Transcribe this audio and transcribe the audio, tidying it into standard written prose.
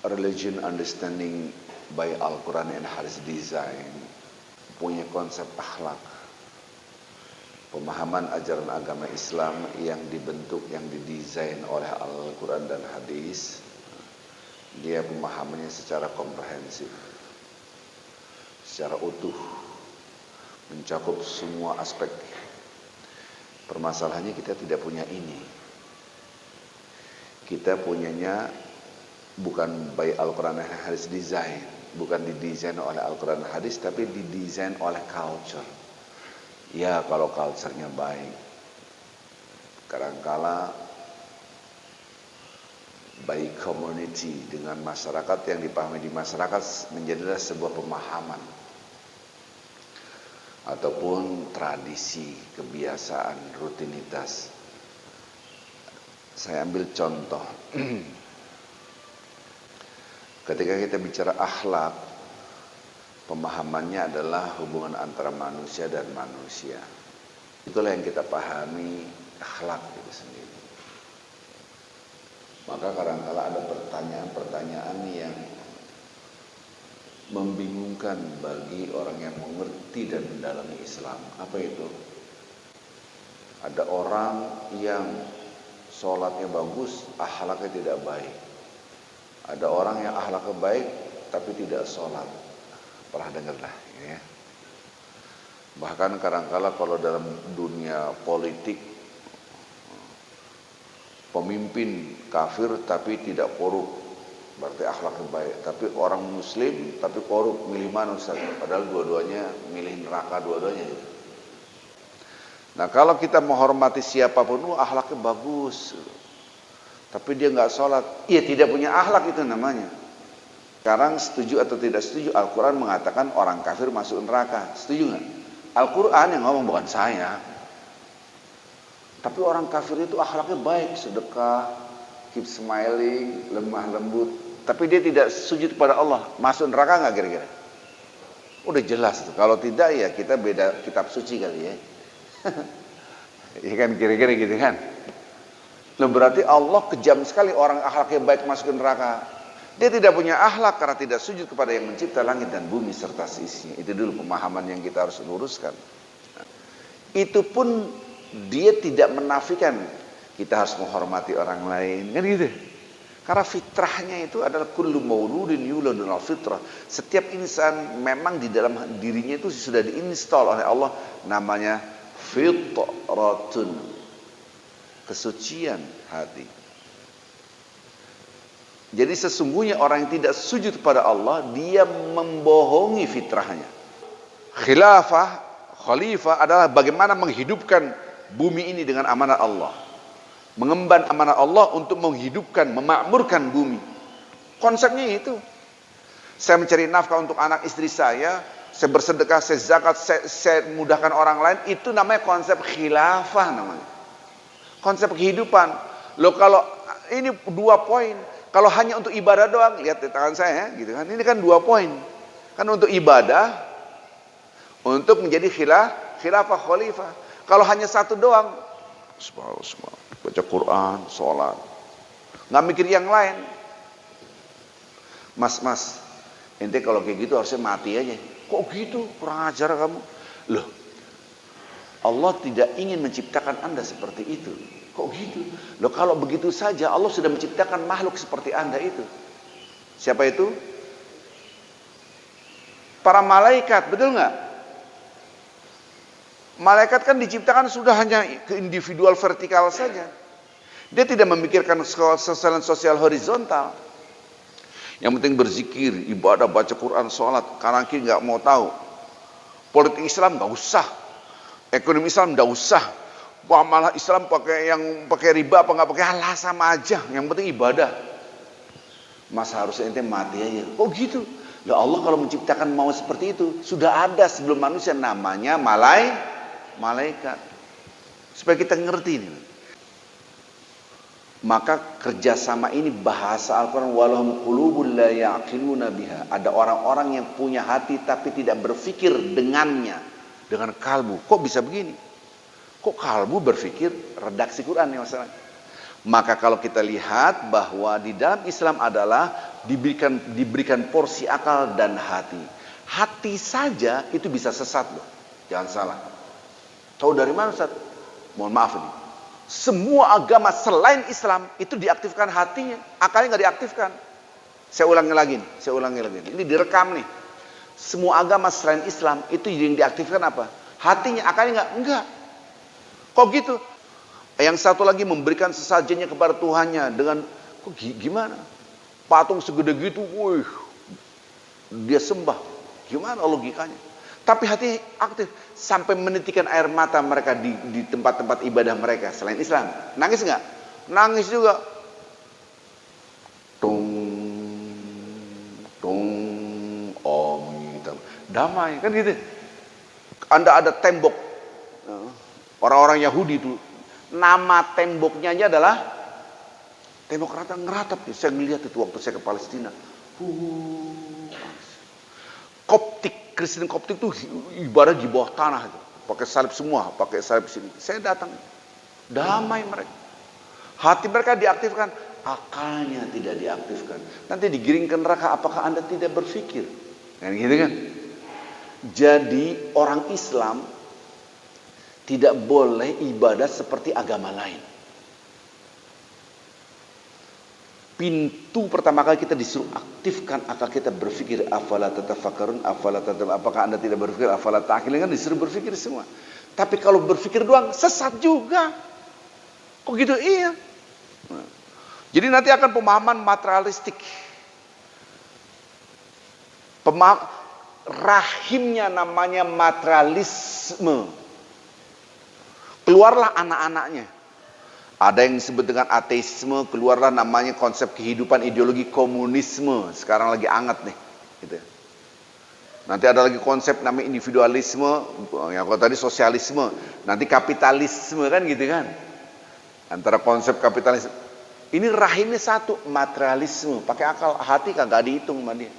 religion understanding by Al-Quran and Hadith design punya konsep akhlak, pemahaman ajaran agama Islam yang dibentuk, yang didesain oleh Al-Quran dan Hadis. Dia pemahamannya secara komprehensif, secara utuh, mencakup semua aspek. Permasalahannya kita tidak punya ini. Kita punyanya bukan by Al-Quran dan Hadis design, bukan didesain oleh Al-Quran dan Hadis, tapi didesain oleh culture. Ya, kalau culture-nya baik, kadangkala by community, dengan masyarakat yang dipahami di masyarakat menjadilah sebuah pemahaman ataupun tradisi, kebiasaan, rutinitas. Saya ambil contoh. Ketika kita bicara akhlak, pemahamannya adalah hubungan antara manusia dan manusia. Itulah yang kita pahami akhlak itu sendiri. Maka kadang-kala ada pertanyaan-pertanyaan yang membingungkan bagi orang yang mengerti dan mendalami Islam. Apa itu? Ada orang yang sholatnya bagus, akhlaknya tidak baik. Ada orang yang akhlaknya baik tapi tidak sholat. Pernah dengar lah ya. Bahkan kadang-kala kalau dalam dunia politik, pemimpin kafir tapi tidak korup, berarti akhlaknya baik. Tapi orang muslim tapi korup, milih mana Ustaz? Padahal dua-duanya milih neraka dua-duanya. Nah, kalau kita menghormati siapapun, akhlaknya bagus, tapi dia nggak sholat, ia tidak punya akhlak, itu namanya. Sekarang setuju atau tidak setuju, Al-Quran mengatakan orang kafir masuk neraka. Setuju nggak? Al-Quran yang ngomong, bukan saya. Tapi orang kafir itu akhlaknya baik, sedekah, keep smiling, lemah lembut. Tapi dia tidak sujud kepada Allah, masuk neraka nggak kira-kira? Udah jelas tuh. Kalau tidak ya kita beda kitab suci kali ya. Ya kan, kira-kira gitu kan. Nah, berarti Allah kejam sekali orang akhlaknya baik masuk ke neraka. Dia tidak punya akhlak karena tidak sujud kepada yang mencipta langit dan bumi serta seisinya. Itu dulu pemahaman yang kita harus luruskan. Nah, itu pun dia tidak menafikan kita harus menghormati orang lain, kan gitu. Karena fitrahnya itu adalah kullu mauludin yuladun al fitrah. Setiap insan memang di dalam dirinya itu sudah diinstal oleh Allah namanya fitratun, kesucian hati. Jadi sesungguhnya orang yang tidak sujud kepada Allah, dia membohongi fitrahnya. Khalifah adalah bagaimana menghidupkan bumi ini dengan amanat Allah. Mengemban amanat Allah untuk menghidupkan, memakmurkan bumi. Konsepnya itu. Saya mencari nafkah untuk anak istri saya bersedekah, saya zakat, saya mudahkan orang lain. Itu namanya konsep khilafah namanya. Konsep kehidupan. Loh, kalau ini 2 poin. Kalau hanya untuk ibadah doang, lihat di tangan saya gitu kan. Ini kan 2 poin. Kan untuk ibadah, untuk menjadi khilafah khalifah. Kalau hanya 1 doang, subhanallah, baca Quran, sholat, nggak mikir yang lain. Mas, ente kalau kayak gitu harusnya mati aja. Kok gitu? Kurang ajar kamu. Loh, Allah tidak ingin menciptakan Anda seperti itu. Kok gitu? Loh, kalau begitu saja Allah sudah menciptakan makhluk seperti Anda itu. Siapa itu? Para malaikat, betul nggak? Malaikat kan diciptakan sudah hanya ke individual vertikal saja. Dia tidak memikirkan sosial horizontal. Yang penting berzikir, ibadah, baca Quran, sholat. Kanan kiri nggak mau tahu. Politik Islam nggak usah. Ekonomi Islam nggak usah. Malah Islam pakai riba apa nggak pakai, halah sama aja. Yang penting ibadah. Masa harusnya ente mati aja? Kok gitu? Lah, Allah kalau menciptakan mau seperti itu sudah ada sebelum manusia, namanya malaikat. Supaya kita ngerti ini. Maka kerjasama ini bahasa Al-Quran, walahum qulubun la ya'qiluna biha. Ada orang-orang yang punya hati tapi tidak berfikir dengannya, dengan kalbu. Kok bisa begini? Kok kalbu berfikir? Redaksi Quran nih masalah. Maka kalau kita lihat bahwa di dalam Islam adalah diberikan porsi akal dan hati. Hati saja itu bisa sesat loh. Jangan salah. Tahu dari mana Ustaz? Mohon maaf ini. Semua agama selain Islam itu diaktifkan hatinya, akalnya nggak diaktifkan. Saya ulangi lagi nih. Ini direkam nih. Semua agama selain Islam itu yang diaktifkan apa? Hatinya, akalnya enggak. Kok gitu? Yang satu lagi memberikan sesajennya kepada Tuhannya dengan gimana? Patung segede gitu, wih, dia sembah. Gimana logikanya? Tapi hati aktif sampai menitikan air mata mereka di tempat-tempat ibadah mereka selain Islam. Nangis nggak? Nangis juga. Tung, om, gitu. Damai kan gitu. Anda ada tembok. Orang-orang Yahudi itu nama temboknya aja adalah tembok ngeratap. Saya ngelihat itu waktu saya ke Palestina. Koptik, Kristen Koptik itu ibadah di bawah tanah itu. Pakai salib semua, pakai salib sini. Saya datang, damai mereka. Hati mereka diaktifkan, akalnya tidak diaktifkan. Nanti digiring ke neraka, apakah Anda tidak berpikir? Kan gitu kan? Jadi orang Islam tidak boleh ibadah seperti agama lain. Pintu pertama kali kita disuruh aktifkan akal kita berpikir, afala tatafakkarun, apakah Anda tidak berpikir, afala ta'qilun, kan disuruh berpikir semua. Tapi kalau berpikir doang sesat juga. Kok gitu? Iya. Jadi nanti akan pemahaman materialistik. Rahimnya namanya materialisme. Keluarlah anak-anaknya. Ada yang disebut dengan ateisme, keluarlah namanya konsep kehidupan ideologi komunisme. Sekarang lagi hangat nih. Gitu. Nanti ada lagi konsep namanya individualisme, yang kalau tadi sosialisme, nanti kapitalisme kan gitu kan. Antara konsep kapitalisme. Ini rahimnya satu, materialisme. Pakai akal, hati kagak dihitung sama dia.